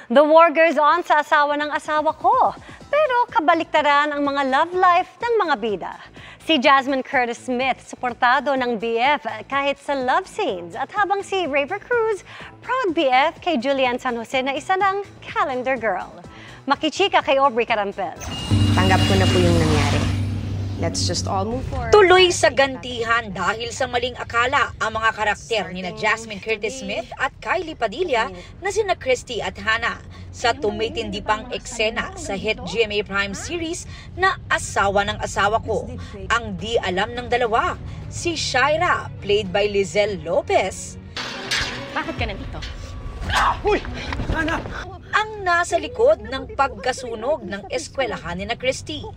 The war goes on sa asawa ng asawa ko. Pero kabaliktaran ang mga love life ng mga bida. Si Jasmine Curtis Smith, suportado ng BF kahit sa love scenes. At habang si Raver Cruz, proud BF kay Julian San Jose na isa ng calendar girl. Makichika kay Aubrey Carampel. Tanggap ko na po yung nangyari. Let's just all move forward. Tuloy sa gantihan dahil sa maling akala ang mga karakter ni na Jasmine Curtis Smith at Kylie Padilla na sina Christy at Hannah sa tumitindi pang eksena sa hit GMA Prime series na Asawa ng Asawa Ko. Ang di alam ng dalawa, si Shaira, played by Lizelle Lopez. Bakit ka nandito? Uy! Hannah! Ang nasa likod ng pagkasunog ng eskwelahan ni na Christy.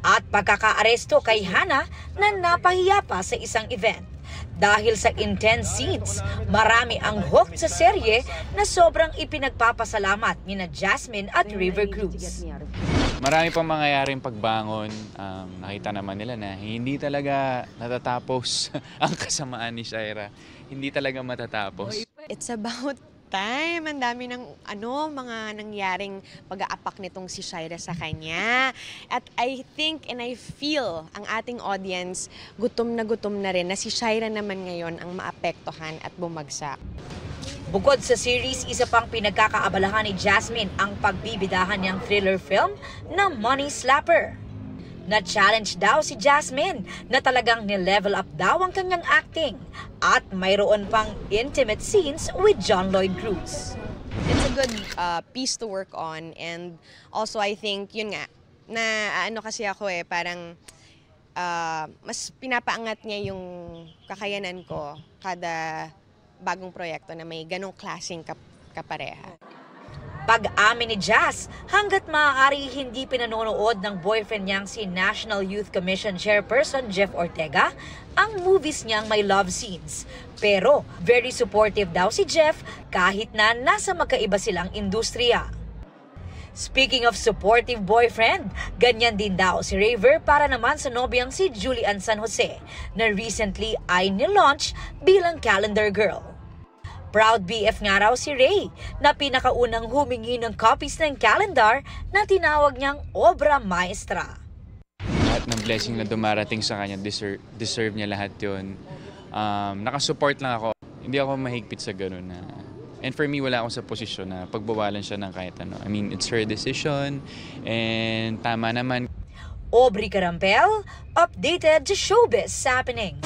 At pagkakaaresto kay Hannah na napahiya pa sa isang event. Dahil sa intense scenes, marami ang hooked sa serye na sobrang ipinagpapasalamat ni na Jasmine at Raver Cruz. Marami pang mangyayaring pagbangon. Nakita naman nila na hindi talaga natatapos ang kasamaan ni Shaira. Hindi talaga matatapos. It's about time. Ang dami ng mga nangyaring pag-aapak nitong si Shaira sa kanya. At I think and I feel ang ating audience gutom na rin na si Shaira naman ngayon ang maapektuhan at bumagsak. Bukod sa series, isa pang pinagkakaabalahan ni Jasmine ang pagbibidahan niyang thriller film na Money Slapper. Na-challenge daw si Jasmine na talagang ni-level up daw ang kanyang acting at mayroon pang intimate scenes with John Lloyd Cruz. It's a good piece to work on, and also I think, yun nga, na kasi ako parang mas pinapaangat niya yung kakayanan ko kada bagong proyekto na may ganong klaseng kapareha. Pag-amin ni Jazz, hanggat maaari hindi pinanonood ng boyfriend niyang si National Youth Commission Chairperson Jeff Ortega ang movies niyang may love scenes. Pero very supportive daw si Jeff kahit na nasa magkaiba silang industriya. Speaking of supportive boyfriend, ganyan din daw si Raver para naman sa nobyang si Julian San Jose na recently ay nilaunch bilang calendar girl. Proud BF nga raw si Ray na pinakaunang humingi ng copies ng calendar na tinawag niyang obra maestra. Lahat ng blessing na dumarating sa kanya, deserve niya lahat yun. Nakasupport lang ako. Hindi ako mahigpit sa ganun. And for me, wala akong sa posisyon na pagbawalan siya ng kahit ano. I mean, it's her decision and tama naman. Aubrey Carampel, updated to Showbiz Happenings.